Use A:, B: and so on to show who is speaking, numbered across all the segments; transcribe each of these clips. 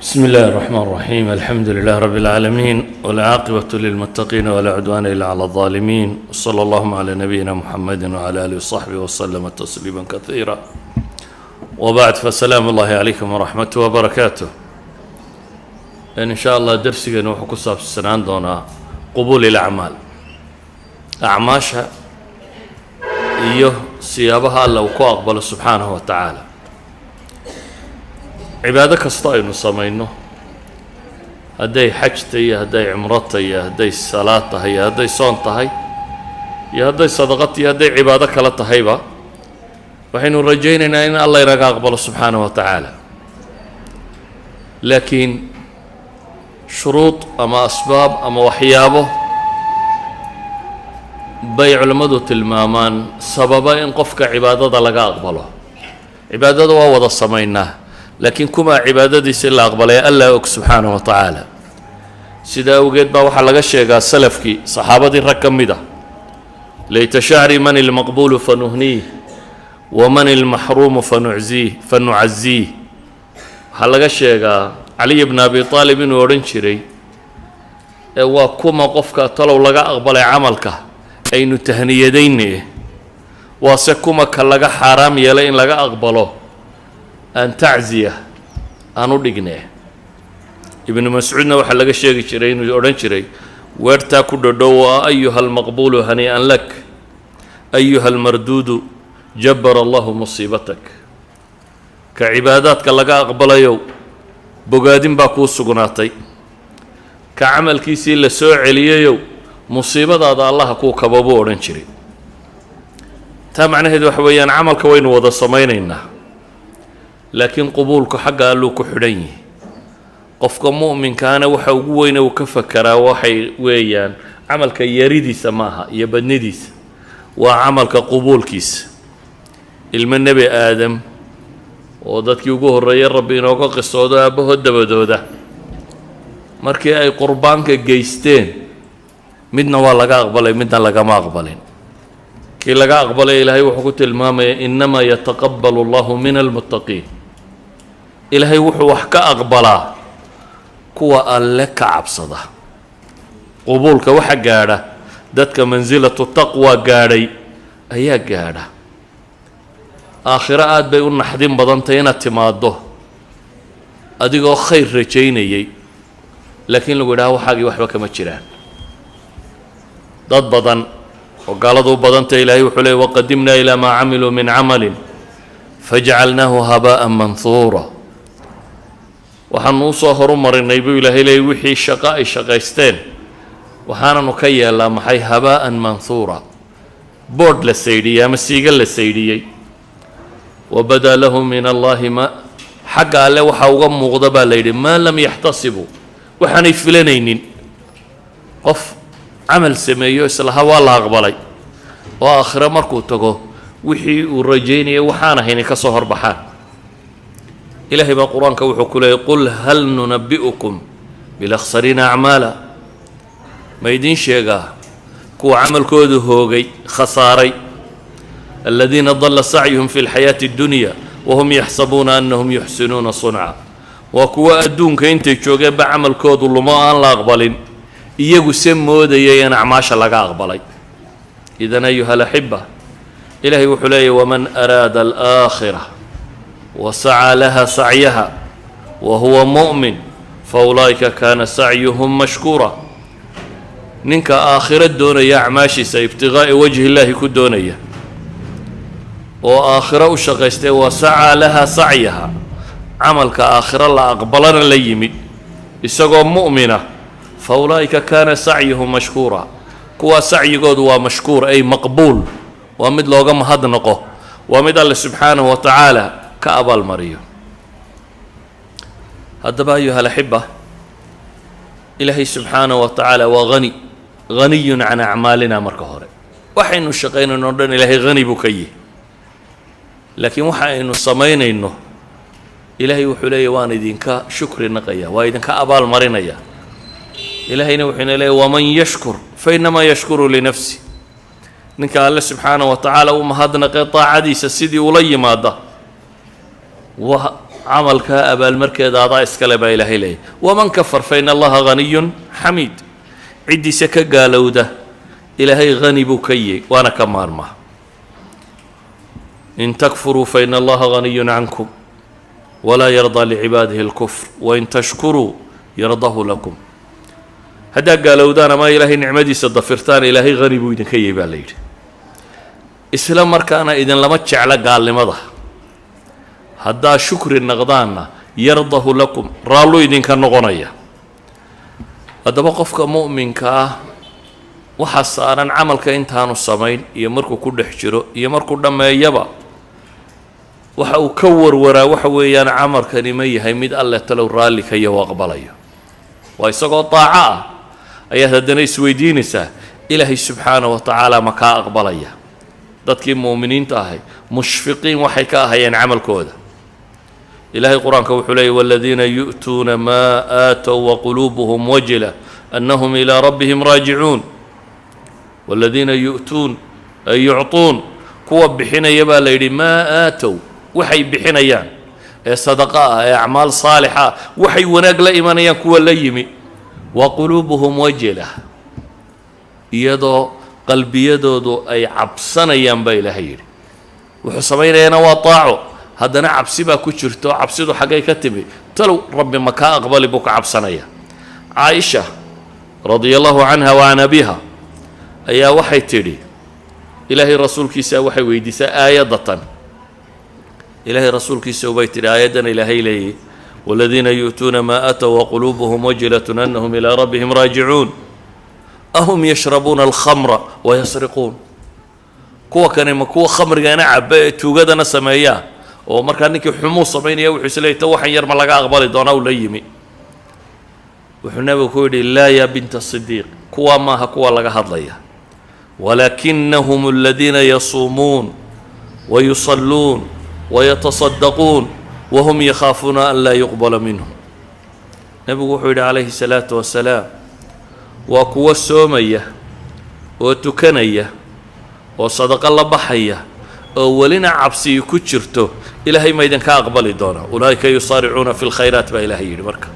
A: بسم الله الرحمن الرحيم. الحمد لله رب العالمين، والعاقبة للمتقين ولا عدوان إلا على الظالمين، وصلى اللهم على نبينا محمد وعلى آله وصحبه وسلم تسليما كثيرا، وبعد، فسلام الله عليكم ورحمته وبركاته. إن شاء الله درسنا نوحو كصاب السنان دونا قبول الأعمال، أعماشها إيوه سيابها الله وكو أقبل سبحانه وتعالى. cibaado kasta aynu samayno, hadday xaj tahay, hadday cumro tahay, hadday salaad tahay, hadday soon tahay, iyo hadday sadaqad iyo hadday cibaado kale tahayba, waxaynu rajaynaynaa in Allah inaga aqbalo subxaanahu wa tacaala. laakiin shuruud ama asbaab ama waxyaabo bay culimmadu tilmaamaan sababa in qofka cibaadada laga aqbalo. cibaadada waa wada samaynaa, laakiin kuma cibaadadiisa la aqbalay Allah og subxaanahu wa tacaala. sidaa awgeed baa waxaa laga sheegaa salafkii saxaabadii rag ka mid ah, layta shacri man ilmaqbuulu fanuhniih waman ilmaxruumu fanucaziih. waxaa laga sheegaa caliy bn abi aalib inuu odhan jiray waa kuma qofka talow laga aqbalay camalka aynu tahniyadayne, waase kuma ka laga xaaraam yeelay in laga aqbalo aan tacziya aan u dhignee. ibnu mascuudna waxaa laga sheegi jiray inuu odhan jiray weertaa ku dhodhow ayuha almaqbuulu hanii'an lak, ayuha almarduudu jabbara allahu musiibatak. ka cibaadaadka laga aqbalayow bogaadin baa kuu sugnaatay, ka camalkiisii la soo celiyayow musiibadaada allaha kuu kaba buu odhan jiray. taa macnaheedu waxa weeyaan camalka waynu wada samaynaynaa, laakiin qubuulku xagga alluu ku xidhan yihi. qofka mu'minkaana waxa ugu weyne uu ka fakeraa waxay weeyaan camalka yaridiisa maaha iyo badnidiisa, waa camalka qubuulkiisa. ilmo nebi aadam oo dadkii ugu horreeyay rabbi inooga qisoodo aabbahood dabadooda, markii ay qurbaanka geysteen midna waa laga aqbalay, midna lagama aqbalin. kii laga aqbalay ilaahay wuxuu ku tilmaamaya innamaa yataqabbalu allahu min almuttaqiin. ilaahay wuxuu wax ka aqbalaa kuwa alle ka cabsada. qubuulka waxa gaadha dadka mansilatu taqwa gaadhay ayaa gaadha. aakhiro aad bay u naxdin badantay inaad timaaddo adigoo khayr rajaynayay, laakiin lagu yidhaha waxaagii waxba kama jiraan. dad badan oo gaaladu u badantay ilaahay wuxuu leeyay waqadimnaa ilaa maa camiluu min camalin fajacalnaahu habaa'an manhuura. waxaanu u soo horumarinay buu ilaahay leeyay wixii shaqo ay shaqaysteen, waxaananu ka yeelnaa maxay? habaa'an manhuura, boodh la saydhiyey ama siiga la saydhiyey. wabadaa lahu min allaahi ma, xagga alle waxaa uga muuqda baa layidhi maa lam yaxtasibuu, waxaanay filanaynin. qof camal sameeyo islaha waa la aqbalay, oo aakhiro markuu tago wixii uu rajaynayay waxaan ahayn ka soo horbaxaan. ilaahay baa qur-aanka wuxuu ku leeyay qul hal nunabbi'ukum bilakhsariina acmaala. ma idiin sheegaa kuwa camalkoodu hoogay, khasaaray? aladiina dalla sacyuhum fi lxayaati addunya wahum yaxsabuuna annahum yuxsinuuna sunca. waa kuwa adduunka intay joogeenba camalkoodu lumo aan la aqbalin, iyagu se moodayay in acmaasha laga aqbalay. idan ayuha alaxiba, ilaahay wuxuu leeyahy waman araada alaakhira wasacaa laha sacyaha wa huwa mu'min faulaa'ika kaana sacyuhum mashkuura. ninka aakhiro doonaya acmaashiisa ibtiqaa'i wajhi illaahi ku doonaya oo aakhiro u shaqaystay wasacaa laha sacyaha, camalka aakhiro la aqbalana la yimid isagoo mu'mina, faulaa'ika kaana sacyuhum mashkuura. kuwaa sacyigoodu waa mashkuur ay maqbuul, waa mid looga mahadnaqo, waa mid alle subxaanahu wa tacaala ka abaalmariyo. haddaba ayuha alaxiba, ilaahay subxaanahu wa tacaala waa haniyun can acmaalina. marka hore waxaynu shaqaynayno o dhan ilaahay hani buu ka yihi, laakiin waxa aynu samaynayno ilaahay wuxuu leeyahy waan idinka shukri naqaya, waa idinka abaal marinaya. ilaahayna wuxuuna leeyahy waman yashkur fainamaa yashkuru linafsi. ninka alle subxaanahu wa tacaala u mahadnaqee daacadiisa sidii ula yimaada camalkaa abaalmarkeeda adaa iskale baa ilaahay leeyay waman kafar fa in allaha haniyun xamiid ciddiisa ka gaalowda ilaahay hani buu ka yahy waana ka maarmaa in takfuruu fa in allaha haniyun cankum walaa yardaa licibaadihi اlkufr wain tashkuruu yardahu lakum haddaa gaalowdaan ama ilaahay nicmadiisa dafirtaan ilaahay hani buu idinka yahy baa la yidhi isla markaana idinlama jeclo gaalnimada haddaa shukri naqdaanna yardahu lakum raallu idinka noqonaya haddaba qofka mu'minka ah waxaa saaran camalka intaanu samayn iyo markuu ku dhex jiro iyo markuu dhammeeyaba waxa uu ka warwaraa waxa weeyaan camalkani ma yahay mid alle talow raalli ka yaho aqbalayo waa isagoo daaco ah ayaad haddana isweydiinaysaa ilaahay subxaanahu wa tacaala ma kaa aqbalaya dadkii mu'miniinta ahay mushfiqiin waxay ka ahayeen camalkooda ilaahay qur-aanka wuxuu leeyay waladiina yu'tuuna maa aatow waquluubuhum wajila annahum ilaa rabbihim raajicuun waladiina yu'tuun ay yucطuun kuwa bixinaya baa la yidhi maa aatow waxay bixinayaan ee sadaqa ah ee acmaal saalixa ah waxay wanaag la imanayaan kuwa la yimi wa quluubuhum wajila iyadoo qalbiyadoodu ay cabsanayaan baa ilaahay yidhi wuxuu samaynayaana waa taaco haddana cabsi baa ku jirto cabsidu xaggay ka timi talow rabbi ma kaa aqbali buu ka cabsanaya caaisha radia allahu canha wa can abiha ayaa waxay tidhi ilaahay rasuulkiisa waxay weydiisaa aayadatan ilaahay rasuulkiisa ubay tidhi aayaddan ilaahay leeyay waladiina yu'tuuna maa aatow waquluubuhum wajilatun annahum ilaa rabbihim raajicuun ahum yashrabuuna alkhamra wayasriquun kuwa kani ma kuwa khamrigana caba ee tuugadana sameeyaa oo markaa ninkii xumuu samaynaya wuxuu is leeyay ta waxan yar ma laga aqbali doonaa u la yimi wuxuu nabigu ku yidhi laa yaa binta sidiiq kuwaa maaha kuwa laga hadlaya walaakinahum aladiina yasuumuun wayusalluun wayatasaddaquun wahum yakhaafuuna an laa yuqbala minhum nebigu wuxuu yidhi calayhi salaatu wasalaam waa kuwa soomaya oo tukanaya oo sadaqo la baxaya oo welina cabsiyi ku jirto ilaahay ma idinka aqbali doonaa ulaa'ika yusaaricuuna fi lkhayraat baa ilaahay yidhi marka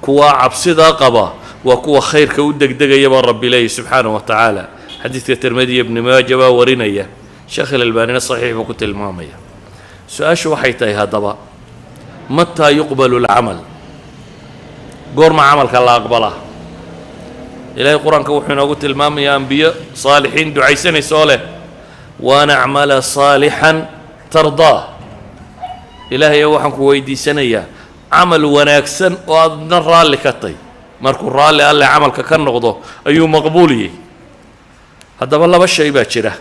A: kuwaa cabsidaa qaba waa kuwa khayrka u degdegaya baa rabbi leeyahy subxaanahu wa tacaala xadiidka tirmidi ibni maaja baa warinaya sheekh ilalbaanina saxiix buu ku tilmaamaya su-aashu waxay tahay haddaba mataa yuqbalu lcamal goorma camalka la aqbalaa ilaahay qur-aanka wuxuu inoogu tilmaamayaa ambiyo saalixiin ducaysanaysa oo leh waan acmala saalixan tardaa ilaahayo waxaan ku weydiisanayaa camal wanaagsan oo aadna raalli ka tay markuu raalli alle camalka ka noqdo ayuu maqbuuliyey haddaba laba shay baa jira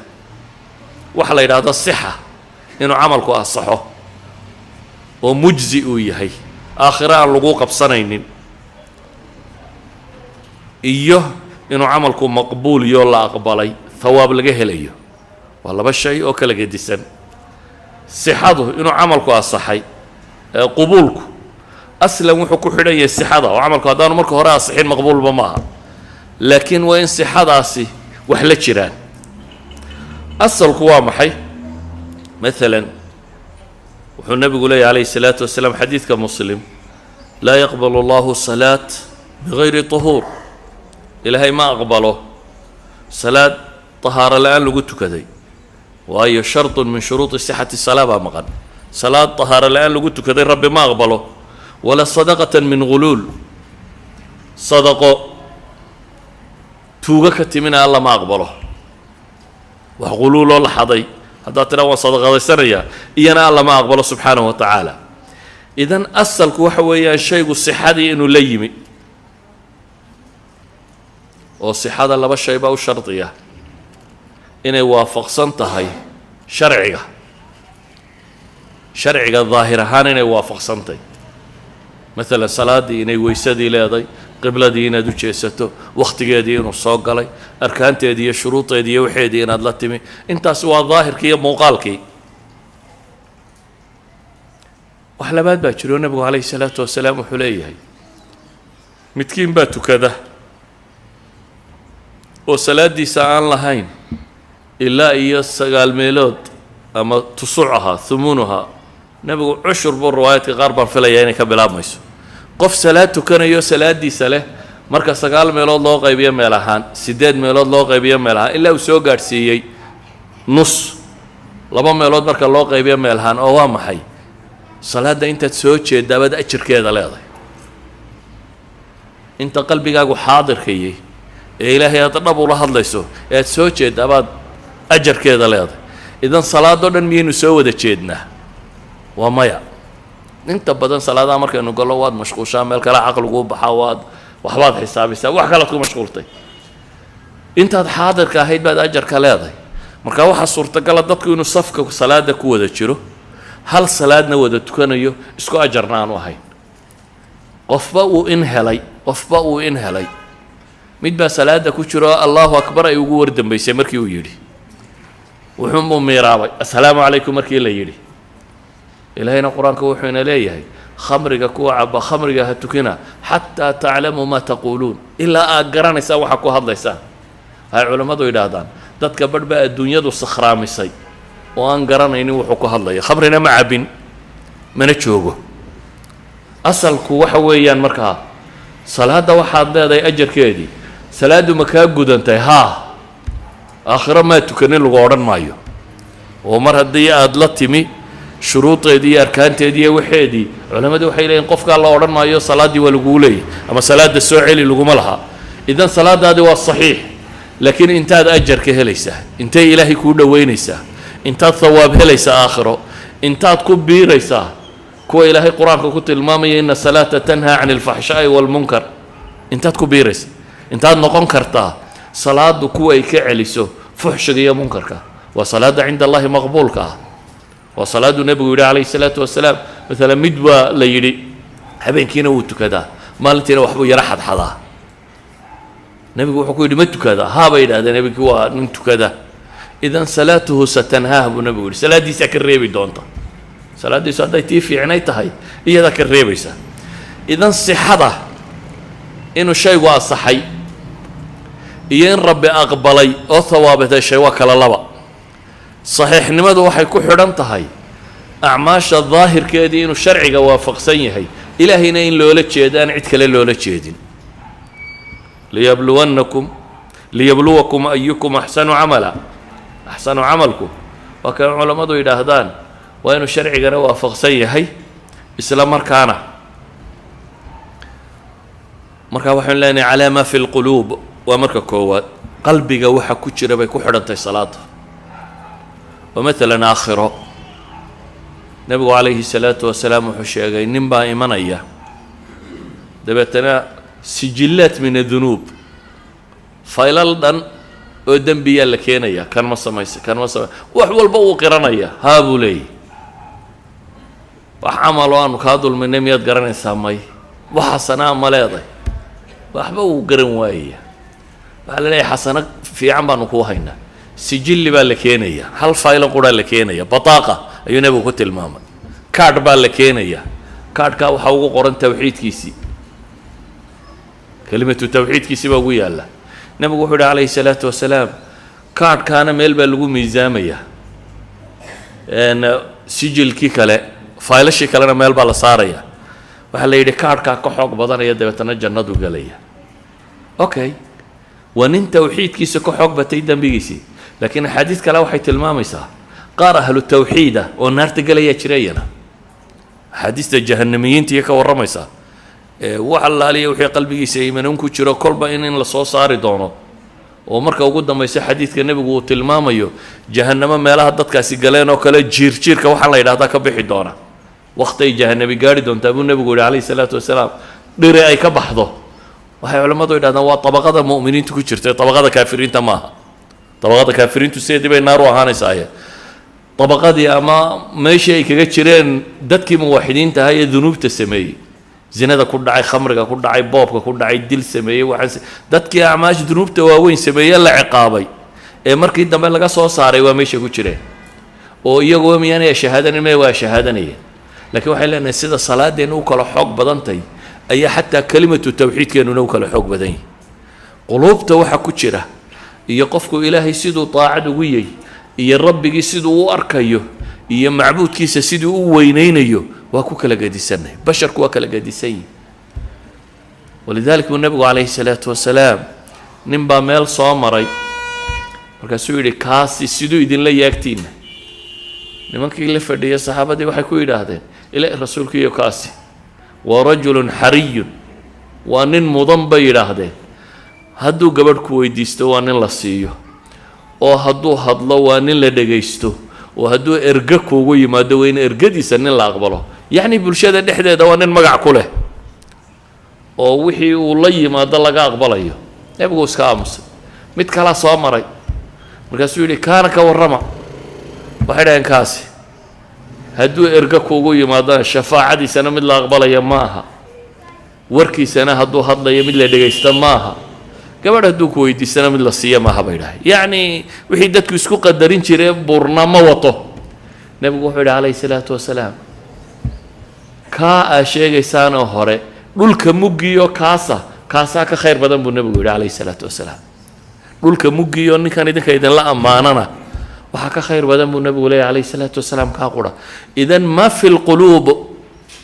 A: waxa la yidhaahdo sixa inuu camalku asaxo oo mujzi uu yahay aakhiro aan lagu qabsanaynin iyo inuu camalku maqbuuliyo la aqbalay hawaab laga helayo waa laba shay oo kala gedisan sixadu inuu camalku asaxay qubuulku aslan wuxuu ku xidhan yahay sixada oo camalku haddaanu marka hore asixin maqbuulba maaha laakiin waa in sixadaasi wax la jiraan asalku waa maxay maalan wuxuu nebigu leeyahy calayhi salaatu wasalaam xadiidka muslim laa yaqbalu allahu salaat bigayri طuhuur ilaahay ma aqbalo salaad طahaaro la-aan lagu tukaday waayo shardun min shuruudi sixati salaa baa maqan salaad طahaaro la-aan lagu tukaday rabbi ma aqbalo wala sadaqata min guluul sadaqo tuugo ka timina alla ma aqbalo wax guluuloo la xaday haddaad tidhaa waan sadaqadaysanayaa iyana alla ma aqbalo subxaanahu wa tacaala idan asalku waxa weeyaan shaygu sixadii inuu la yimi oo sixada laba shay baa u shardiya inay waafaqsan tahay sharciga daahir ahaan inay waafaqsantahy maalan salaaddii inay weysadii leeday qibladii inaad u jeesato wakhtigeedii inuu soo galay arkaanteedii iyo shuruudeedii iyo waxeedii inaad la timi intaasi waa daahirkii iyo muuqaalkii wax labaad baa jiro nebigu calayhi salaatu wasalaam wuxuu leeyahay midkiin baa tukada oo salaaddiisa aan lahayn ilaa iyo 9 meelood ama tusucaha humuunuha nebigu cushur buu riwaayadka qaar baan filayaa inay ka bilaabmayso qof salaad tukanayo salaadiisa leh marka 9 meelood loo qaybiyo meel ahaan 8 meelood loo qaybiyo meel ahaan ilaa uu soo gaarsiiyey nus 2 meelood marka loo qaybiyo meel ahaan oo waa maxay salaada intaad soo jeedaabad ajirkeeda leedahay inta qalbigaagu xaadirkayay ee ilaahay aad dhab ula hadlayso ee aad soo jeedaabaad ajarkeeda leedahay idan salaado dhan miyaynu soo wada jeednaa waa maya inta badan salaadaha markaynu gallo waad mashquushaa meel kale caqligu u baxaa waad waxbaad xisaabisaa wax kalaad ku mashquultay intaad xaadirka ahayd baad ajarka leedahay marka waxaa suurtagala dadku inuu safka salaada ku wada jiro hal salaadna wada tukanayo isku ajarna aanu ahayn qofba uu in helay mid baa salaada ku jiro allahu akbar ay ugu wardambaysay markii uu yidhi wuxuu miiraabay assalaamu calaykum markii la yidhi ilaahayna qur-aanka wuxuu ina leeyahay khamriga kuwa caba khamriga ha tukina xataa taclamuu maa taquuluun ilaa aad garanaysaa waxa ku hadlaysaan waxay culammadu yidhaahdaan dadka badh baa adduunyadu sakhraamisay oo aan garanaynin wuxuu ku hadlaya khamrina ma cabin mana joogo asalku waxa weeyaan markaa salaadda waxaad leedahay ajarkeedii salaaddu ma kaa gudantahay haa aakhiro maa tukanin lagu odhan maayo oo mar haddii aada la timi shuruudeedii iyo arkaanteedii iyo waxeedii culammadu waxay leeyihin qofkaa la odhan maayo salaaddii waa laguu leeyahy ama salaadda soo celi laguma laha idan salaadaadi waa saxiix laakiin intaad ajar ka helaysaa intay ilaahay kuu dhoweynaysaa intaad thawaab helaysaa aakhiro intaad ku biiraysaa kuwa ilaahay qur-aanka ku tilmaamaya ina salaata tanhaa cani alfaxshaa'i waalmunkar intaad ku biiraysa intaad noqon kartaa salaadu kuwa ay ka celiso fuxshiga iyo munkarka waa salaada cinda allahi maqbuulka ah waa salaaduu nebigu yidhi calayhi salaatu wasalaam maalan mid baa la yidhi habeenkiina wuu tukadaa maalintiina waxbuu yaro xadxadaa nebigu wuxuu ku yidhi ma tukadaa haabay yidhahdeen habeenkii waa nin tukada idan salaatuhu satanhaah buu nebigu yidhi salaaddiisaa ka reebi doonta salaaddiisu hadday tii fiicnay tahay iyadaa ka reebaysa idan sixada inuu shaygu asaxay iyo in rabbi aqbalay oo thawaabatay shay waa kala laba saxiixnimadu waxay ku xidhan tahay acmaasha daahirkeedii inuu sharciga waafaqsan yahay ilaahayna in loola jeeda aan cid kale loola jeedin liyabluwakum ayukum axsanu camala axsanu camalku waa kan culammadu yidhaahdaan waa inuu sharcigana waafaqsan yahay isla markaa waxaynu leenahay calaa maa fi lquluub waa marka koowaad qalbiga waxa ku jira bay ku xidhantahay salaada oo maalan aakhiro nebigu calayhi salaatu wasalaam wuxuu sheegay nin baa imanaya dabeetana sijillaat min adunuub faylal dhan oo dembiyaa la keenaya kan ma samaysa wax walba uu qiranaya haa buu leeyahy wax camaloo aanu kaa dulminay miyaad garanaysaa may wax xasanaa ma leeday waxba uu garan waayaya waxaa la leeyahay xasano fiican baanu kuu haynaa sijilli baa la keenaya hal faylo quraa la keenaya bataaqa ayuu nebigu ku tilmaamay kaadh baa la keenaya kaadhkaa waxaa ugu qoran tawxiidkiisii kelimatu tawxiidkiisii baa ugu yaalla nebigu wuxuu yidhi calayhi salaatu wasalaam kaadhkaana meel baa lagu miisaamaya sijilkii kale faylashii kalena meel baa la saaraya waxaa la yidhi kaadhkaa ka xoog badanaya dabeetana jannadu galaya okay waa nin tawxiidkiisa ka xoog batay dembigiisii laakiin axaadiid kale waxay tilmaamaysaa qaar ahlu tawxiida oo naarta galayaa jirayana axaadiista jahanamiyiinta iyo ka warramaysaa wax allaaliya wixii qalbigiisa iimanuun ku jiro kolba in la soo saari doono oo marka ugu dambaysa xadiidka nebigu uu tilmaamayo jahannamo meelaha dadkaasi galeen oo kale jiirjiirka waxaan la yidhahdaa ka bixi doona waqti ay jahanami gaari doontaa buu nebigu yihi calayhi salaatu wasalaam dhiri ay ka baxdo waxay culammadu yidhahdaan waa dabaqada mu'miniinta ku jirta dabaqada kaafiriinta maaha dabaqada kaafiriintu sideedii bay naar u ahaanaysaaye dabaqadii ama meeshii ay kaga jireen dadkii muwaxidiinta ahaa ee dunuubta sameeyey zinada ku dhacay khamriga ku dhacay boobka ku dhacay dil sameeyey waxaan dadkii acmaash dunuubta waaweyn sameeyey la ciqaabay ee markii dambe laga soo saaray waa meesha ku jireen oo iyagoo miyaanaya shahaadanime waa shahaadanayeen laakiin waxay leenahay sida salaadeenna u kala xoog badantay ayaa xataa kelimatu tawxiidkeennuna u kala xoog badan yahay quluubta waxa ku jira iyo qofku ilaahay siduu daacad ugu yahay iyo rabbigii siduu u arkayo iyo macbuudkiisa sidii u weynaynayo waa ku kala gedisanay basharku waa kala gedisan walidaalika nabigu calayhi salaatu wasalaam nin baa meel soo maray markaasuu yidhi kaasi siduu idinla yaagtiinna nimankii la fadhiya saxaabadii waxay ku yidhaahdeen ilaahi rasuulkiiyo kaasi waa rajulun xariyun waa nin mudan bay yidhaahdeen hadduu gabadh ku weydiisto waa nin la siiyo oo hadduu hadlo waa nin la dhegaysto oo hadduu erga kuugu yimaado waa in ergadiisa nin la aqbalo yacni bulshada dhexdeeda waa nin magac ku leh oo wixii uu la yimaado laga aqbalayo nebigu iska aamusay mid kalaa soo maray markaasuu yidhi kaana ka warrama waxay dhaheen kaasi hadduu erga kuugu yimaadona shafaacadiisana mid la aqbalaya ma aha warkiisana hadduu hadlayo mid la dhegaysta ma aha gabadh hadduu ku weydiisana mid la siiya maaha bay dhahay yacni wixii dadku isku qadarin jiree buurna ma wato nebigu wuxuu yidhi calayhi salaatu wasalaam kaa aa sheegaysaanoo hore dhulka muggiyo kaasaa ka khayr badan buu nebigu yidhi calayhi salaatu wasalaam dhulka muggiyo ninkan idinka idinla ammaanana waxaa ka khayr badan buu nebigu leeyahy calayhi salaatu wasalaam kaa qura idan ma fi lquluub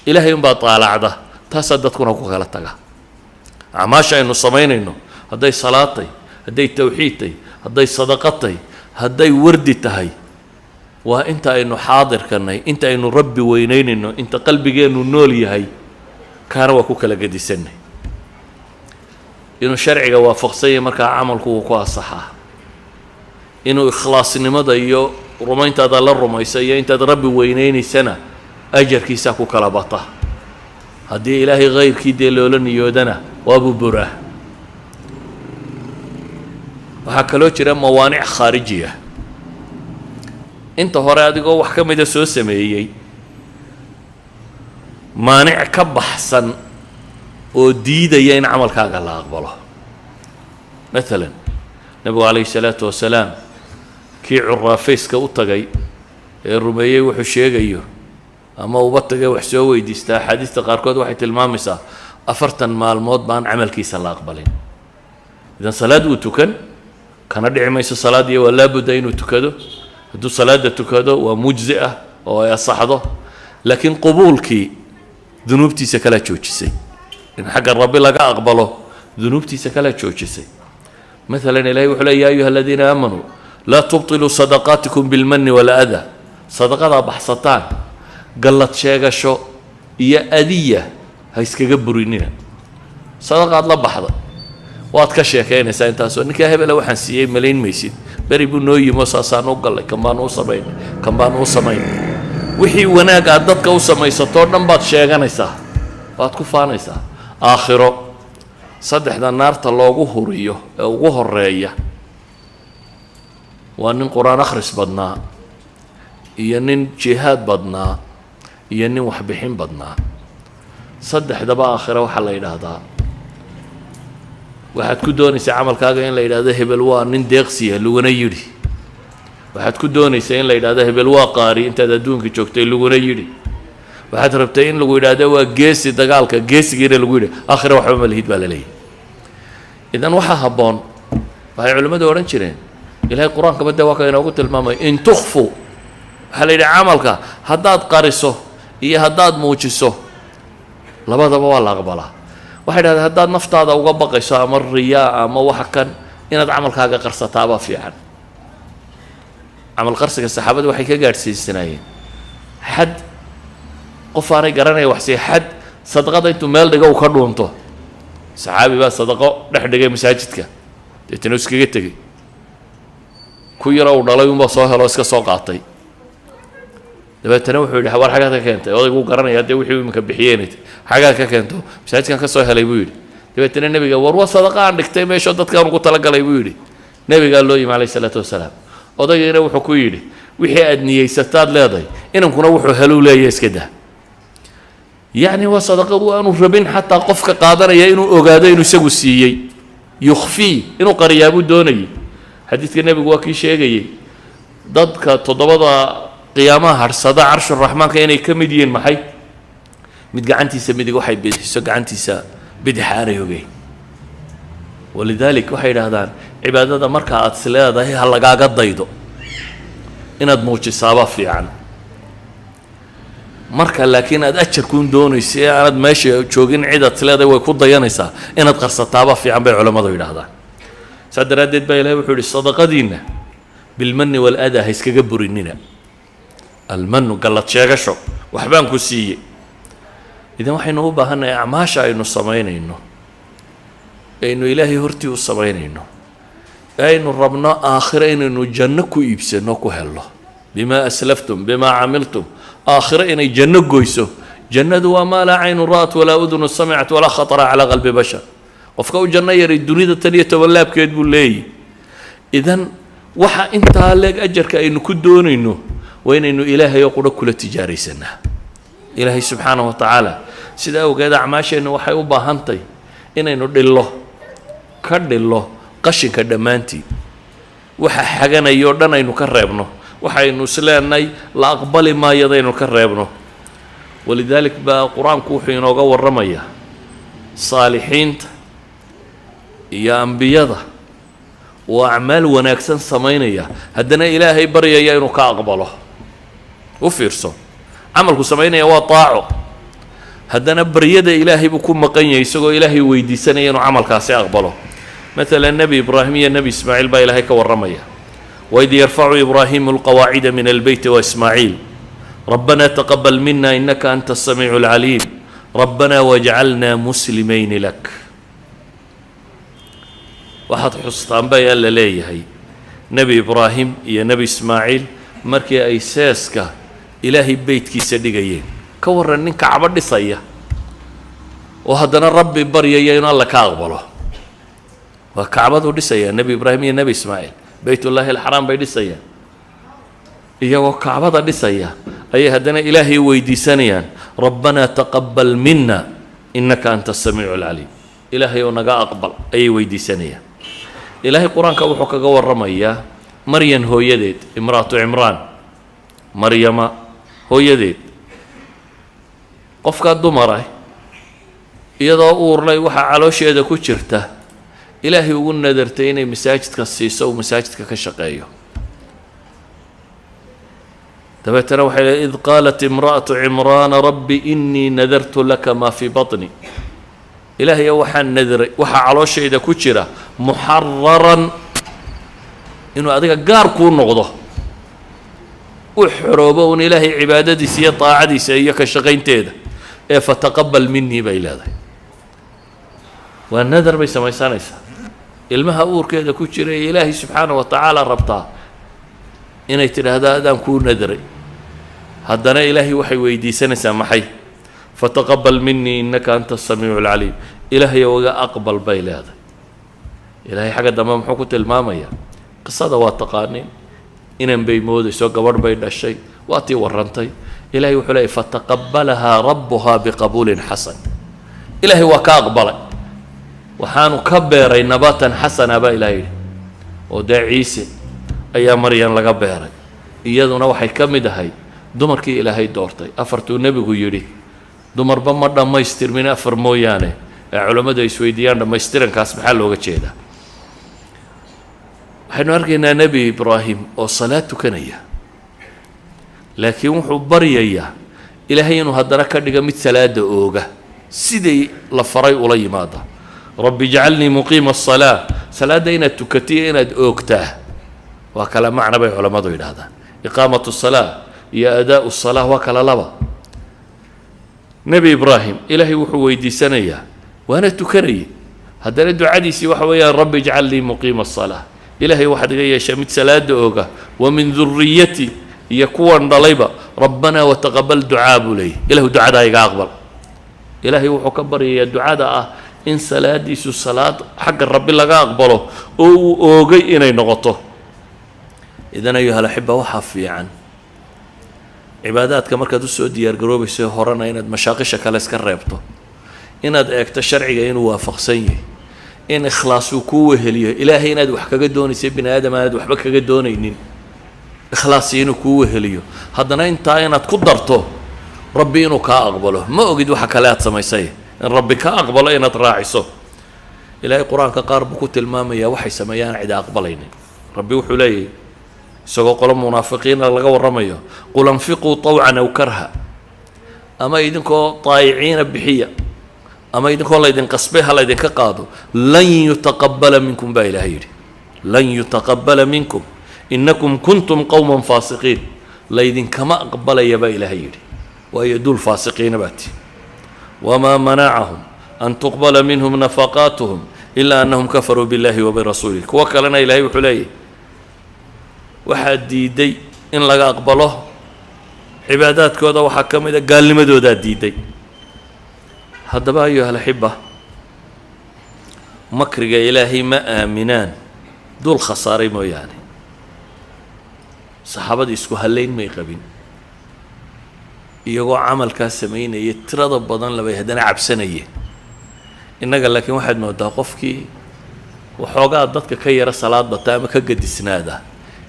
A: ilaahay unbaa taalacda taasaa dadkuna ku kala taga acmaasha aynu samaynayno hadday salaad tahay hadday tawxiid tahay hadday sadaqad tahay hadday wardi tahay waa inta aynu xaadirkanay inta aynu rabbi weynaynayno inta qalbigeennu nool yahay kaana waa ku kala gedisanay inuu sharciga waafaqsan yahay markaa camalku wuu ku asaxaa inuu ikhlaasnimada iyo rumayntaada la rumaysa iyo intaad rabbi weynaynaysana ajarkiisaa ku kala bata haddii ilaahay kayrkii dee loola niyoodana waabuu buraa waxaa kaloo jira mawaanic khaariji ah inta hore adigoo wax ka mida soo sameeyey maanic ka baxsan oo diidaya in camalkaaga la aqbalo maalan nebigu calayhi salaatu wasalaam kii curaafayska u tagay ee rumeeyey wuxuu sheegayo ama uba tagay wax soo weydiistaa axaadiista qaarkood waxay tilmaamaysaa 40 maalmood baan camalkiisa la aqbalin idan salaad wuu tukan kana dhici mayso salaadii waa laabudda inuu tukado hadduu salaada tukado waa mujzi ah oo ay asaxdo laakiin qubuulkii dunuubtiisa kala joojisay in xagga rabbi laga aqbalo dunuubtiisa kala joojisay مثلا إلهي وحلا يا أيها الذين آمنوا لا تبطلوا صدقاتكم بالمن والأذى صدقات بحصتان قلت شيء شو يا أذية هيسك جبريننا صدقات لا بحضة واتكشى كأنه سأنتاسو إنك هبل لو حنسيه ملين ميسين بري بنوي مصاصان وقال كم بانو صبين كم بانو صمين وحي وناك عدتك وصمي سطور نبات شيء جنسا واتكفانيسا آخره saddexda naarta loogu huriyo ee ugu horeeya waa nin quraan akhris badnaa iyo nin jihaad badnaa iyo nin waxbixin badnaa saddexdaba aakhira waxaa la yidhaahdaa waxaad ku doonaysaa camalkaaga in la yidhaahdo hebel waa nin deeqsiya laguna yidhi waxaad ku doonaysaa in la yidhaahdo hebel waa qaari intaad adduunka joogtay laguna yidhi waxaad rabtay in lagu yidhaahdo waa geesi dagaalka geesigiina lagu yidhi aakhira waxba ma lihid baa la leeyahy idan waxaa habboon waxay culimmadu odhan jireen ilaahay qur-aanka badda waa ka inoogu tilmaamay in tukfu waxaa la yidhi camalka haddaad qariso iyo haddaad muujiso labadaba waa la aqbalaa waxay dhahdeen haddaad naftaada uga baqayso ama riyaa ama waxa kan inaad camalkaaga qarsataabaa fiican camal qarsiga saxaabada waxay ka gaadhsiisanaayeen xad qof aanay garanaya waxsii xad sadaqada intuu meel dhigo uu ka dhuunto saxaabi baa sadaqo dhex dhigay masaajidka deetana iskaga tegey ku yaro uu dhalay unbaa soo helo iska soo qaatay dabeetana wuxuu yidhi war xagaad ka keentay odayguu garanaya dee wixii iminka bixiyeen xagaad ka keento masaajidkan ka soo helay buu yidhi dabeetana nebiga war waa sadaqa aan dhigtay meesho dadkaan ugu talagalay buu yidhi nebigaa loo yimi calayhi salaatu wasalaam odaygiina wuxuu ku yidhi wixii aad niyeysataad leedahay inankuna wuxuu heluu leeyahay iska dah يعني وصدقه وأنو ربين حتى قفك قادنا يا إنو أجاده إنو سجوا سيء يخفي إنو قريبو دوني حديث النبي واقي شيء جي ضدك تضبط قيامة هرصدا عرش الرحمن كأنه كمدين محي متجعنتي سمدي وحي بسجعنتي سا بدي حاري وجي ولذلك وحي هذا عبادة مركعة سلا ده هي هلا قاعد ضيدو إن دموج الصابة في عن marka laakiin aad ajarkuun doonayso ee aanad meesha joogin cidaad leedahay way ku dayanaysaa inaad qarsataaba fiican bay culammadu yidhaahdaan saa daraaddeed baa ilahay wuxuu yidhi sadaqadiinna bilmanni waaladaa ha iskaga burinina almanu gallad sheegasho waxbaan ku siiyey idan waxaynu u baahannahay acmaasha aynu samaynayno aynu ilaahay hortii u samaynayno aynu rabno aakhiro inaynu janno ku iibsanno ku helno bimaa aslaftum bimaa camiltum aakhiro inay janno goyso jannadu waa maa laa caynun ra'at walaa udunu samicat walaa khatara calaa qalbi bashar qofka u janno yaray dunida 10 laabkeed buu leeyahy idan waxa intaa leeg ajarka aynu ku doonayno waa inaynu ilaahay oo qura kula tijaaraysanaa ilaahay subxaanahu wa tacaala sidaa awgeed acmaasheenna waxay u baahantahay inaynu ka dhillo qashinka dhammaantii waxa xaganayoo dhan aynu ka reebno waxaynu isleenahay la aqbali maayadaynu ka reebno walidaalik baa qur-aanku wuxuu inooga warramayaa saalixiinta iyo ambiyada oo acmaal wanaagsan samaynaya haddana ilaahay baryaya inuu ka aqbalo u fiirso camalku samaynaya waa taaco haddana baryada ilaahay buu ku maqan yahay isagoo ilaahay weydiisanaya inuu camalkaasi aqbalo مثلا نبي إبراهيم يا نبي إسماعيل با إلهي كورميا وإذ يرفع إبراهيم القواعد من البيت وإسماعيل ربنا تقبل منا إنك أنت السميع العليم ربنا واجعلنا مسلمين لك واحد حسطان با يلا ليه هي نبي إبراهيم يا نبي إسماعيل مركي أي ساسكا إلهي بيت كي سدقين كورن إنك عبد صيا وهدنا ربي بريا ين الله كاقبله وكعبده دسيا نبي إبراهيم يا نبي إسماعيل بيت الله الحرام بي دسيا إيا وكعبده دسيا أي هدنا إلهي ويدي سنيا ربنا تقبل منا إنك أنت السميع العليم إلهي ونقا أقبل أي ويدي سنيا إلهي قرآن كوحوك قوار رميا مريم هو يديد امرأة عمران مريم هو يديد قفك الدمرة إذا أور لي وحا علوش يدا كجرته إلهي وقلنا نذرتين مساجدك السيسة ومساجدك كشقايو تبتنا وحي إذ قالت امرأة عمران ربي إني نذرت لك ما في بطني إلهي وحا النذر وحا على شيء إذا كتشرة محررا إنه أديك قار كون نغضه وحروبون إلهي عبادتي سي طاعتي سيك الشقين تيدا فتقبل مني بإلهي والنذر بيسمى سانيسا ilmaha uurkeeda ku jiray ilaahay subxaanahu wa tacaala rabtaa inay tidhaahdo adaan kuu nadray haddana ilaahay waxay weydiisanaysaa maxay fataqabal minii innaka anta asamiicu alcaliim ilaahay oga aqbal bay leedahay ilaahay xagga dambe muxuu ku tilmaamayaa qisada waa taqaaniin inan bay moodayso gabadh bay dhashay waa tii warrantay ilaahay wuxuu leeyahy fataqabalahaa rabbuhaa biqabuulin xasan ilaahay waa ka aqbalay waxaanu ka beeray nabatan xasana baa ilaahay yidhi oo dee ciise ayaa maryan laga beeray iyaduna waxay ka mid ahay dumarkii ilaahay doortay afartuu nebigu yidhi dumarba ma dhammaystirmin afar mooyaane ee culammadu ay isweydiiyaan dhammaystirankaas maxaa looga jeedaa waxaynu arkaynaa nebi ibraahim oo salaad tukanaya laakiin wuxuu baryayaa ilaahay inuu haddana ka dhigo mid salaada ooga sidii la faray ula yimaada رب اجعلني مقيم الصلاة صلاة إن تكتي إن أوكتاه وكلا معنى بي علماء هذا إقامة الصلاة يا أداء الصلاة وكلا لبا نبي إبراهيم إلهي وحويدي سنية وأنا تكري هذا الدعاء ديسي وحويا رب اجعل لي مقيم الصلاة إلهي واحد جاي شمت صلاة أوكا ومن ذريتي يكون ضليبة ربنا وتقبل دعاء بلي إله دعاء دا يقبل إلهي وحكبر يا دعاء إن salaadiisu salaad xagga rabbi laga aqbalo oo uu oogay inay noqoto idan ayuha alaxiba waxaa fiican cibaadaadka markaad usoo diyaargaroobayso horena inaad mashaaqisha kale iska reebto inaad eegto sharciga inuu waafaqsan yahay in ikhlaas uu kuu weheliyo ilaahay inaad wax kaga doonaysa bini aadam aanaad waxba kaga doonaynin ikhlaasi inuu kuu weheliyo haddana intaa inaad ku darto rabbi inuu kaa aqbalo ma ogid waxa kale aad samaysay in rabbi ka aqbalo inaad raaciso ilaahay qur-aanka qaar buu ku tilmaamayaa waxay sameeyaan cid aqbalaynin rabbi wuxuu leeyahay isagoo qolo munaafiqiina laga warramayo qul anfiquu tawcan aw karha أما إذنكو طايعين بحية أما إذنكو الله إذن قصبها الله إذن كقادو لن يتقبل منكم بإلهي لن يتقبل منكم إنكم كنتم قوما فاسقين لا إذن كما أقبل يا بإلهي ويدول فاسقين باتي وما منعهم أن تقبل منهم نفقاتهم إلا أنهم كفروا بالله وبرسوله وكلنا إلهي وحليه واحد ديدي إن لقى أقبله عبادات كودا وحكم إذا قال لي مدودا ديدي هذا بقى أيها الأحبة مكرق إلهي ما آمنان دول خساري مو يعني صحابة يسكو هاللين ما يقبين iyagoo camalkaas sameynaya tirada badan labay hadana cabsanayeen innaga laakiin waxaad moodaa qofkii waxoogaa dadka ka yara salaad bata ama ka gadisnaada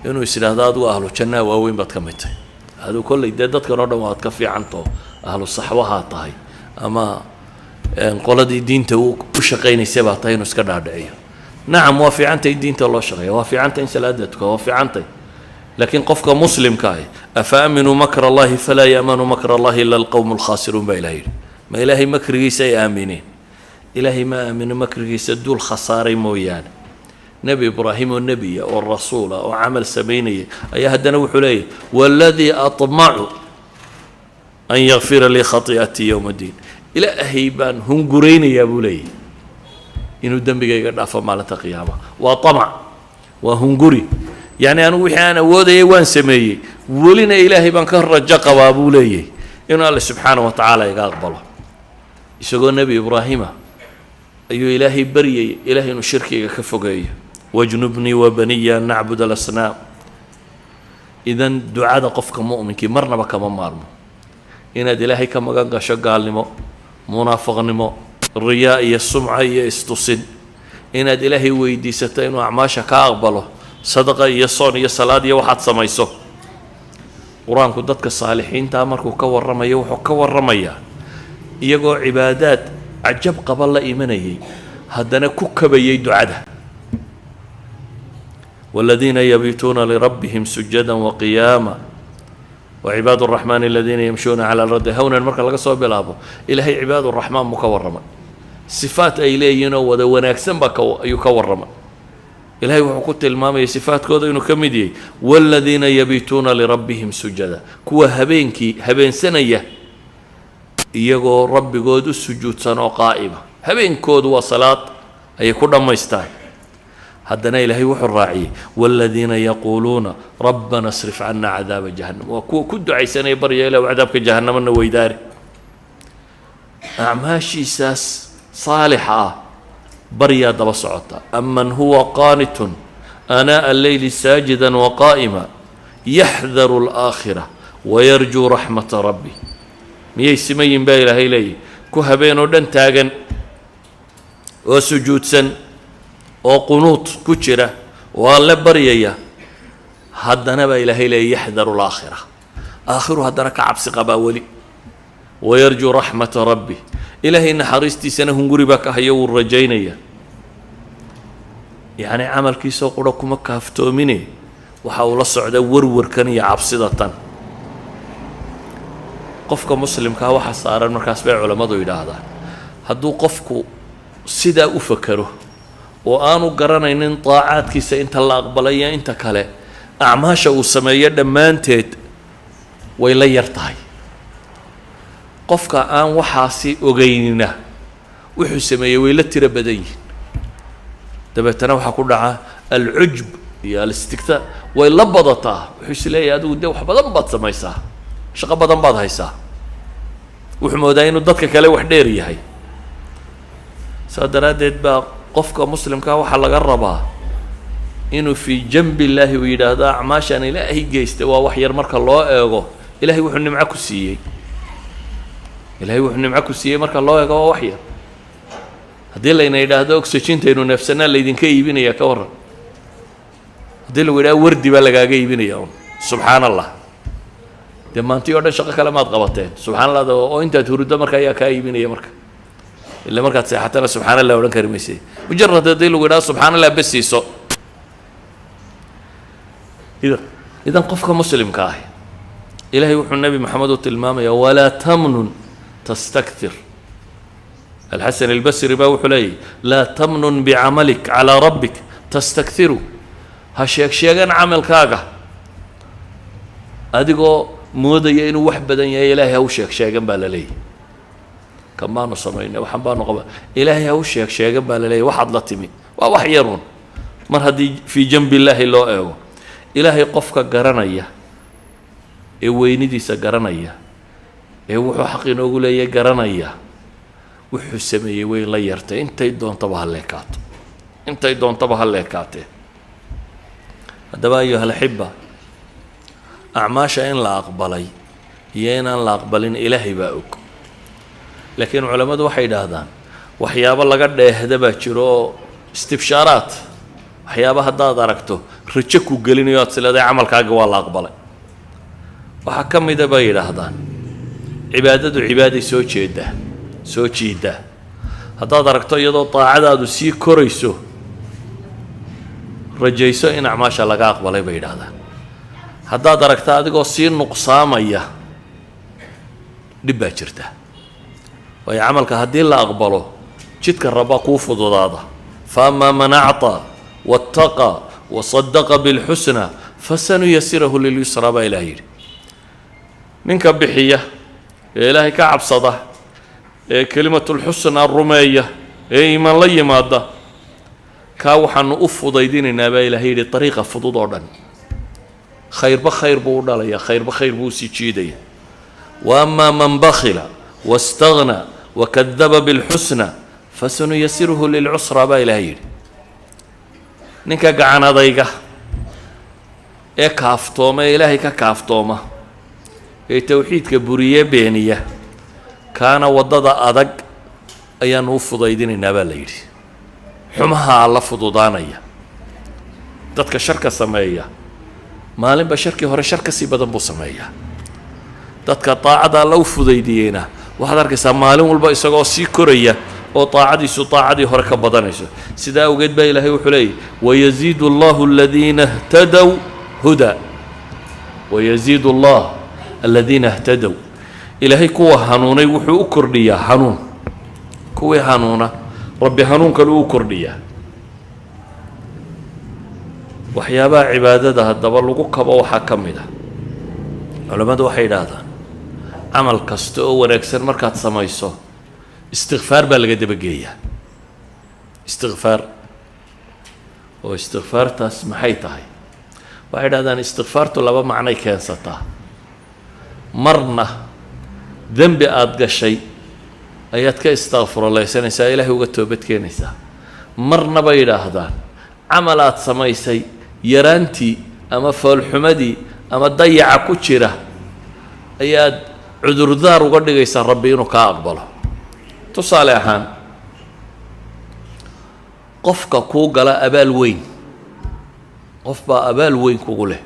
A: inuu isiraahdo adigu ahlu jannah waaweyn baad ka mid tahay adigu kollay dadkan oo dhan waad ka fiicanto ahlu saxwaha tahay ama qoladii diinta u shaqeynaysa baa tahay inuu iska dhaadhiciyo nacam waa fiicantay diinta loo shaqeeyo waa fiicantay in salaadadku waa fiicantay لكن قفك مسلم كاي أفأمنوا مكر الله فلا يأمن مكر الله إلا القوم الخاسرون بإلهي ما إلهي مكر جيسي آمنين إلهي ما آمن مكر جيسي دول خساري مويان نبي إبراهيم والنبي والرسول وعمل سبيني أي هدنا وحلي والذي أطمع أن يغفر لي خطيئتي يوم الدين إلى أهيبان هم قرين يا بولي إنه الدنب يقعد أفهم قيامة وطمع وهم قري يعني أنا وحنا وذي وان سمي ولنا إلهي بنكر رجق وابوليه إنه الله سبحانه وتعالى يقبله يسوع النبي إبراهيم أيو إلهي بري إلهي نشركي كفوقي واجنبني وبني أن نعبد الأصنام إذن دعاء قفك مؤمن كي مرنا بك ممارمو إن إلهي كما قال شقال نمو منافق نمو الرياء السمعة يستوسن إن إلهي ويدي ستين وأعماشك أقبله صدقة يصون يصلاة يوحد سميسو قرآن كدتك الصالحين تامركو كور رميا وحو كور رميا يقو عبادات عجب قبل الله إيمانيه هدنا كوكبي دعاء والذين يبيتون لربهم سجدا وقياما وعباد الرحمن الذين يمشون على الأرض هونا المركز لقى صوب الأبو إلهي عباد الرحمن مكورما صفات إليه ودونا أكسن يكورما إلهي وحكوت المامي صفات كذا إنه كمدي والذين يبيتون لربهم سجدا كوا هبين سنية يجو ربي جود السجود سنة قائمة هبين كود وصلاة أي كل ما يستاهل هدنا إلهي وحراعي والذين يقولون ربنا اصرف عنا عذاب جهنم وكد عيسى يبري إلى عذابك جهنم إنه ويداري أعماشي ساس صالحة بريا دبصعطا أمن هو قانت آناء الليل ساجدا وقائما يحذر الآخرة ويرجو رحمة ربي ميي سمين بايلة هيلي كهبين ودن تاغن وسجود سن وقنوط كتشرة والله بريا هدنا بايلة هيلي يحذر الآخرة آخر هدنا كعبس قباولي ويرجو رحمة ربي إلهي إن حريستي سنة هنقربك هيو الرجينية يعني عمل كيسو قرأكم كافتو مني وحاول الصعدة ورور كان يعبصدة قفك مسلم كهو حصار المركز بيع علماء ضويدا هذا هدو قفك سيدا أفكره وآنو قرنا إن طاعات كيسا انت الله أقبليا انت كالي أعماشا وسمية دمانتيد ويلا يرتاي قفك آن وحاسي وغيننا وحو سمية ويلا تربدين دبتنا وحا كلها العجب يا الاستكتاء ويلا بضطاه وحو سلية هذا ودي وحا بدنبط سميساه شقا بدنبط هايساه وحو موداين وددك كالي وحديري هاي سادراديد با قفك مسلم كا وحا لغربا إنه في جنب الله ويدا أعماشان إلهي جيست ووحير مركا الله إيغو إلهي وحن معكو سيي إلهي وحن معكو سيي مركا الله إيغو وحير هدي اللي ينايدا أكسجين تينو نفسنا اللي يدين كيبين يا كورا هدي اللي يدا وردي بلغا كيبين يا سبحان الله دما أنت يوردن شقا كلمات غبطين سبحان الله ده وأنت تورد مركا يا كيبين يا مركا إلا مركا تسيحتنا سبحان الله ولن كرميسي مجرد هدي اللي يدا سبحان الله بس يسو إذا قفك مسلم كاهي إلهي وحو النبي محمد تلمامي ولا تمنن تستكثر. الحسن البصري باو حلي لا تمنن بعملك على ربك تستكثر. هشيك شيئا عمل كاغا أدقو مودا ينو وحبدا يا إلهي هوشيك شيئا باللي كما نصمينا وحبانو قبا إلهي هوشيك شيئا باللي واحد لطمي ووحيرون مر هدي في جنب الله لو ايو إلهي قفك قرانيا ee weynidiisa garanaya ee wuxuu xaq inoogu leeyahay garanaya wuxuu sameeyay way la yartay intay doontaba ha leekaatee haddaba ayuha alxiba acmaasha in la aqbalay iyo inaan la aqbalin ilaahay baa og laakiin culamadu waxay yidhaahdaan waxyaabo laga dheehda baa jiro oo istibshaaraat waxyaaba haddaad aragto rajo ku gelinayo aad sileeday camalkaaga waa la aqbalay waxaa ka mida bay yidhaahdaan cibaadadu cibaaday soo jiiddaa haddaad aragto iyadoo daacadaadu sii korayso rajayso in acmaasha laga aqbalay bay yidhaahdaan haddaad aragto adigoo sii nuqsaamaya dhib baa jirta waayo camalka haddii la aqbalo jidka rabbaa kuu fududaada faamaa man acطaa waاtaqaa wasadaqa bilxusna fasanuyasirahu lilyusraa baa ilaah yidhi ninka bixiya ee ilaahay ka cabsada ee kelimatulxusna rumeeya ee iimaan la yimaada kaa waxaanu u fudaydinaynaa baa ilaahay yidhi dariiqa fudud oo dhan khayrba khayr buu u dhalaya khayrba khayr buu usii jiidaya wa amaa man bakhila waاstagnaa wakadaba bilxusna fasanuyasiruhu lilcusraa baa ilaahay yidhi ninka gacan adayga ee kaaftooma ee ilaahay ka kaaftooma ee tawxiidka buriye beeniya kaana waddada adag ayaanu u fudaydinaynaa baa la yidhi xumaha alla fududaanaya dadka sharka sameeya maalinba sharkii hore shar ka sii badan buu sameeyaa dadka daacada alla u fudaydiyeyna waxaad arkaysaa maalin walba isagoo sii koraya oo daacadiisu daacadii hore ka badanayso sidaa awgeed baa ilaahay wuxuu leeyahy wayaziidu allahu aladiina htadow huda wayaziidu allah الذين اهتدوا إلهي كوا هنوني وحو كرديا هنون كوا هنونا ربي هنون كلو كرديا وحيابا عبادة الدبر لقو كبا وحكم ده علماء وحيد هذا عمل كستو ونكسر مركات سمايسو استغفار بالقد بقية استغفار واستغفار تسمحيتها وحيد هذا استغفار طلبا معنى كانستا marna dembi aada gashay ayaad ka istakfurlaysanaysaa ilaahay uga toobad keenaysaa marna bay yidhaahdaan camal aad samaysay yaraantii ama foolxumadii ama dayaca ku jira ayaad cudurdaar uga dhigaysaa rabbi inuu kaa aqbalo tusaale ahaan qofka kuu gala abaal weyn qof baa abaal weyn kugu leh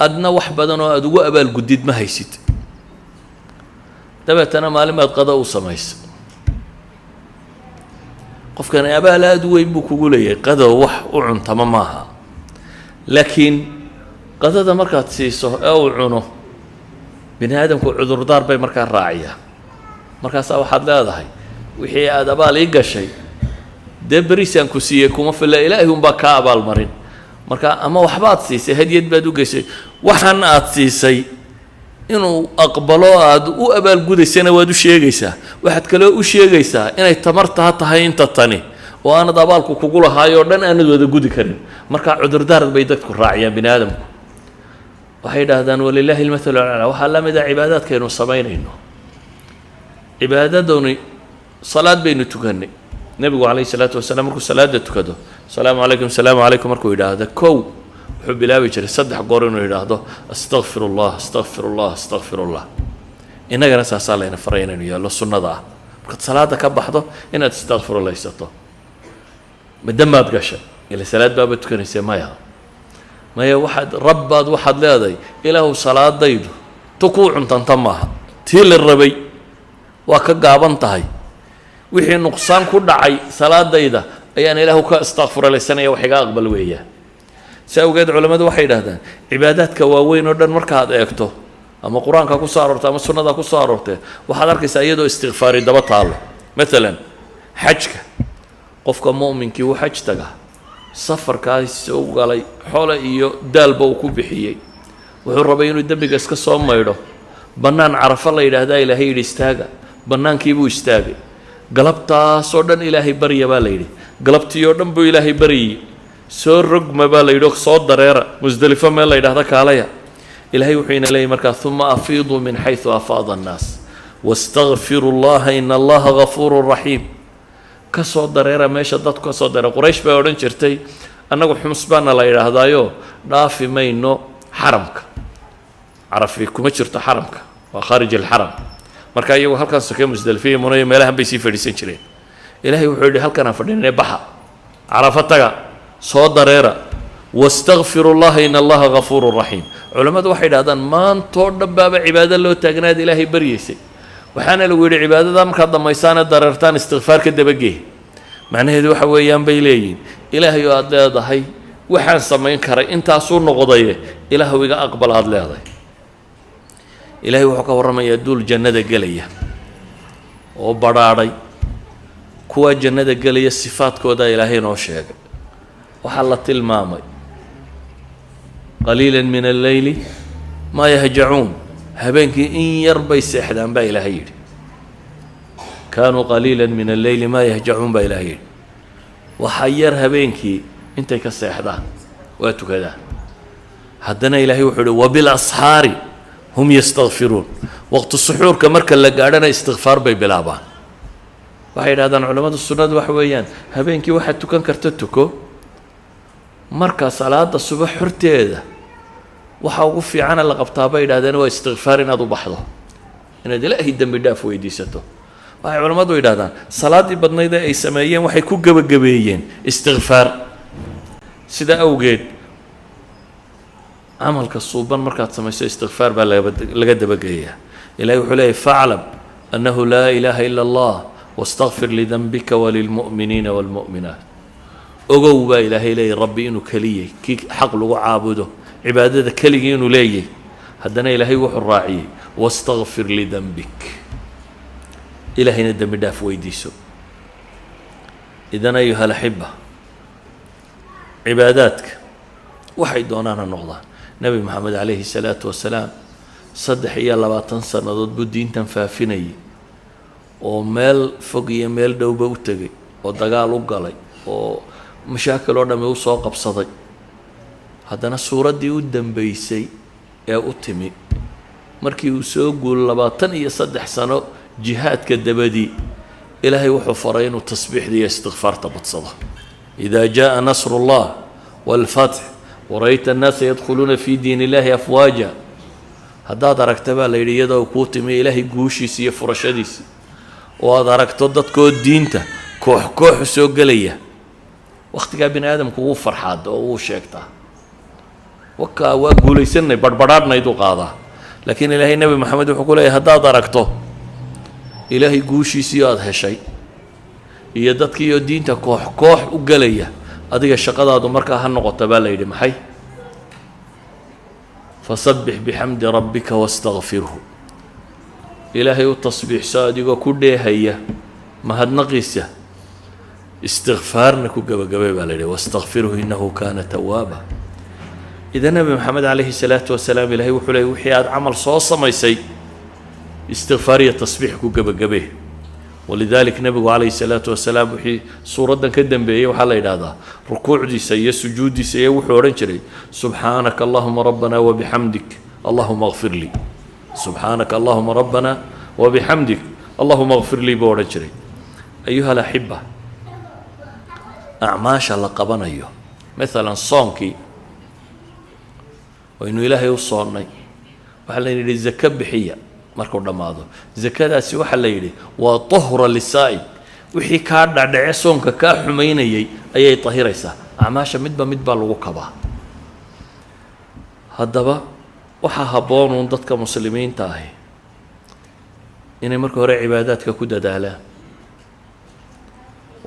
A: adna wax badan oo aad ugu abaalgudid ma haysid dabeetana maalin baad qada u samayso qofkan abaal aad u weyn buu kugu leeyahay qada wax u cuntama maaha laakiin qadada markaad siiso ee uu cuno bini aadamku cudurdaar bay markaa raaciyaa markaasaa waxaad leedahay wixii aad abaal ii gashay dee beriisaan ku siiyey kuma filla ilaahay unbaa kaa abaal marin marka ama waxbaad siisay hadiyad baad u geysay waxaan aad siisay inuu aqbalo aad u abaalgudaysana waad u sheegaysaa waxaad kaloo u sheegaysaa inay tamartaa tahay inta tani oo aanad abaalku kugu lahaayoo dhan aanad wada gudi karin marka cudurdaarad bay dadku raaciyaan bini aadamku waxay yidhaahdaan walilaahi almathalu alaclaa waxaa la mid ah cibaadaadkaynu samaynayno cibaadaduni salaad baynu tukannay nebigu calayhi salaatu wasalaam markuu salaada tukado السلام عليكم مركو يدهده كو وحب بلابي جري صدح قورينو يدهده استغفر الله إنك ناس أصالين فرينا يا الله سنة ذا مركت صلاة كبحضه إن تستغفر الله يسطه بدم ما تقشى إلى صلاة باب تكون يسميها ما هي واحد لا ذي إله صلاة ضيده تقوع تنتمها تيل الربي وكجابن تهي وحين نقصان كل عي صلاة ضيده ayaan ilaahu ka astaghfiraysanaya wax iga aqbal weeyaa سأوجد علماء واحد هذا عبادات كواوين ودن مركز أكتو أما قرآن كقصارته أما السنة كقصارته وحضرك سيده استغفار دبط الله مثلا حجك قفك مؤمن كي وحج تجا سفر كايس وقالي حول إيو دال بوكو بحيي وحربين الدم جسك صوم ما يروح بنان عرف الله إلى هذا إلى هي الاستاجة بنان كيبو استاجة قلبت صودن إلهي بري باليدي قلبت يودن بو إلهي بري سور رق ما باليدوك صود دريرة مزدلفة ما الله إلى هذا كاليا إلهي وحين لي مركز ثم أفيضوا من حيث أفاض الناس واستغفروا الله إن الله غفور رحيم كصود دريرة ما شدت كصود دريرة قريش بيورن شرتي أنا وحمص بنا الله إلى هذا يو نافي ما إنه حرمك عرف فيكم شرت حرمك وخارج الحرم marka iyagu halkan sokay musdalfiye monay meelahan bay sii fadhiisan jireen ilaahay wuxuu yiri halkan aan fadhinay baxa arafataga soo dareera wastaghfirullaha inna allaha ghafurur rahim culimadu waxay yiraahdaan maanto dhanbaaba cibaado loo taagnaad ilaahay bariyeysay waxaana lagu yiri cibaadada marka dhammaysaan dareertaan istighfaar ka dabagee macnaheedu waxa weeyaan bay leeyihiin ilaahay oo aad leedahay waxaan samayn karay intaas uu noqday ilaahay iga aqbal aad leedahay إلهي وحكى ورما يدول جنة جلية وبراري كوا جنة جلية الصفات كودا إلهي نوشيك وحلت المامي قليلا من الليل ما يهجعون هبينك إن يربي سحدان با إلهي كانوا قليلا من الليل ما يهجعون با إلهي وحير هبينك انت كالسحدان واتو كذا حدنا إلهي وحده وبالأسحار هم يستغفرون وقت السحور كمركز لقاعدنا استغفار بلابان waxay yiraahdaan culimada sunnada wax weeyaan habeenkii waxa tukan karta tuko marka salaada subax xurteeda waxa ugu fiican la qabtaa bay yiraahdeen waa istighfaar inaad u baxdo inaad ilaahay dambi dhaaf weydiisato waxay culimadu yiraahdaan salaadii badnayd ay sameeyeen waxay ku gabagabeeyeen istighfaar sida awgeed عملك الصوبان مركات سميسو استغفار بلا دبقية إلهي وحليه فاعلم أنه لا إله إلا الله واستغفر لذنبك وللمؤمنين والمؤمنات أقوى إلهي لي ربي إنه كليه كي حق له عابده عبادة كليه إنه ليه هدنا إلهي وحو الراعي واستغفر لذنبك إلهي ندم داف ويديسو إذن أيها الأحبة عباداتك وحي دونانا النقضان نبي محمد عليه الصلاة والسلام صدح يا لباتن سنة ضد بدين تنفافيني ومال فوقي مال دوبة وتجي ودقال وقالي ومشاكل ورنا ميوصاق بصدق هذا الصورة دي قدام بيسي يا أتمي مركي وسوق لباتن يصدح سنة جهاد كدبدي إلهي وحفرين وتصبيح دي استغفار تبتصده إذا جاء نصر الله والفتح ورأيت الناس يدخلون في دين الله أفواجا هذا دركتبه ليري يدا وكوتمي إلهي جوشي سي فرشديس وهذا ركتضت كود دينته كوح كوح سوق ليه وقت جاب بني آدم كوف فرحاد أو شيكتا وكا وقولي سنة بربرادنا يدو قاضا لكن إلهي النبي محمد يقول له هذا دركته إلهي جوشي سي هذا شيء يدت كيو دينته كوح كوح وقليه أديك الشقادة مركا هالنقطة باليدي محي فسبح بحمد ربك واستغفره إلهي والتصبيح صادق وكل هي ما هاد نقيسه استغفارنا كوكب باليدي واستغفره إنه كان توابا إذا النبي محمد عليه الصلاة والسلام إلهي وحلي وحياد عمل صوصة ما يسي استغفارية تصبيح كوكب ولذلك نبي عليه الصلاة والسلام وحي صورة كدم بيه وحلا هذا ركوع دي سي سجود دي سي وحورنشري سبحانك اللهم ربنا وبحمدك اللهم اغفر لي سبحانك اللهم ربنا وبحمدك اللهم اغفر لي بورنشري أيها الأحبة أعماش الله قبنا أيها مثلا صونكي وإنه إلهي وصوني وحلا يريد الزكاة بحية markuu dhamaado zakadaasi waxa la yiri waa tahura lisaa'ib wixii ka dhacay soonka ka xumeynayay ayay tahiraysaa amaasha midba lagu kabaa hadaba waxa haboon dadka muslimiinta ah inay marka hore cibaadaadka ku dadaalaan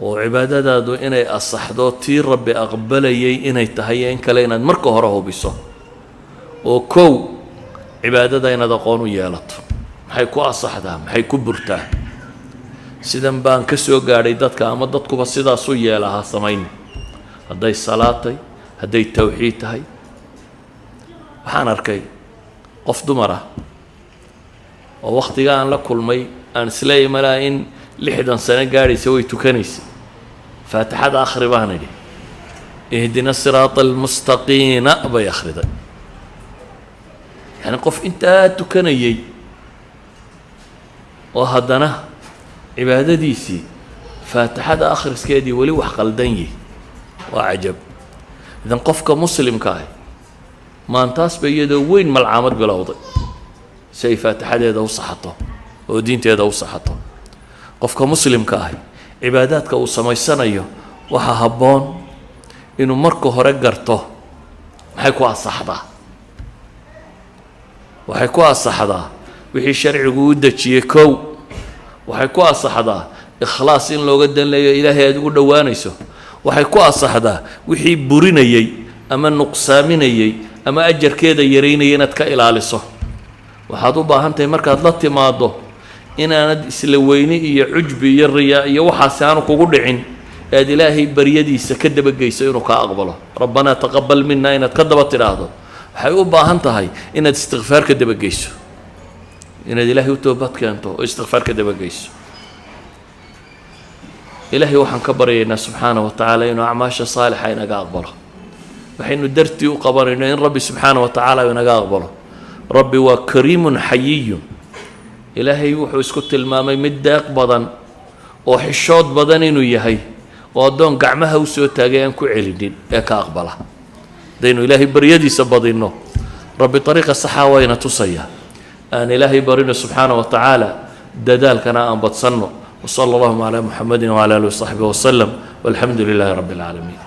A: وعبادة إني أصحدو تي ربي أقبلي إني تهيا إن كلينا مركو هره بيسو وكو عبادة إن دقونو يالط حيكو أصحدها حيكو برتاه سيدان بان كسو غاري دادك أما دادكو بسيدا سو يالها سمين هداي الصلاة هداي التوحيد هاي وحان أركي قف دمرة ووقتي أن لكل مي أن سلاي ملايين لحدا سنة غاري سويتو كنيس فاتحة آخر باني اهدنا الصراط المستقيم أبا يخرد يعني قف انت تكنيي وهدنا عبادة ديسي فاتحة آخر سكيدي ولي وحقل دنيي وعجب إذن قفك مسلم كاي ما انتاس بيده وين ملعامد بلاوضي سي فاتحة يده صحته ودينته يده صحته قفك مسلم كاي عباداتك وسميسانيو waxa haboon inuu marka hore garto maxay ku asaxdaa wixii sharcigu u dajiyay kow waxay ku asaxdaa ikhlaas in looga danleeyo ilaahay aad ugu dhawaanayso waxay ku asaxdaa wixii burinayay ama nuqsaaminayay ama ajarkeeda yareynayay inaad ka ilaaliso waxaad u baahan tahay markaad la timaado inaanad isla weyni iyo cujbi iyo riyaa iyo waxaas aanu kugu dhicin aad ilaahay baryadiisa ka dabageyso inuu ka aqbalo rabbana taqabbal minna inaad ka daba tiraahdo waxay u baahan tahay inaad istighfaar ka dabageyso inaad ilaahay u toobad keento oo istighfaar ka dabageyso ilaahay waxaan ka baryaynaa subxaanahu wa tacaala inuu acmaasha saalixa inaga aqbalo waxaynu dartii u qabanayno in rabbi subxaanahu wa tacaala inaga aqbalo rabbi waa kariimun xayiyun ilaahay wuxuu isku tilmaamay mid deeq badan oo xishood badan inuu yahay وأدون قعمها وسوتاجي أنكو علدين كأقبله دينو إلهي بريدي سبضينه ربي طريقة الصحاوين تصيا أن إلهي برينا سبحانه وتعالى ددال كان أن بتصنه وصلى الله على محمد وعلى آله وصحبه وسلم والحمد لله رب العالمين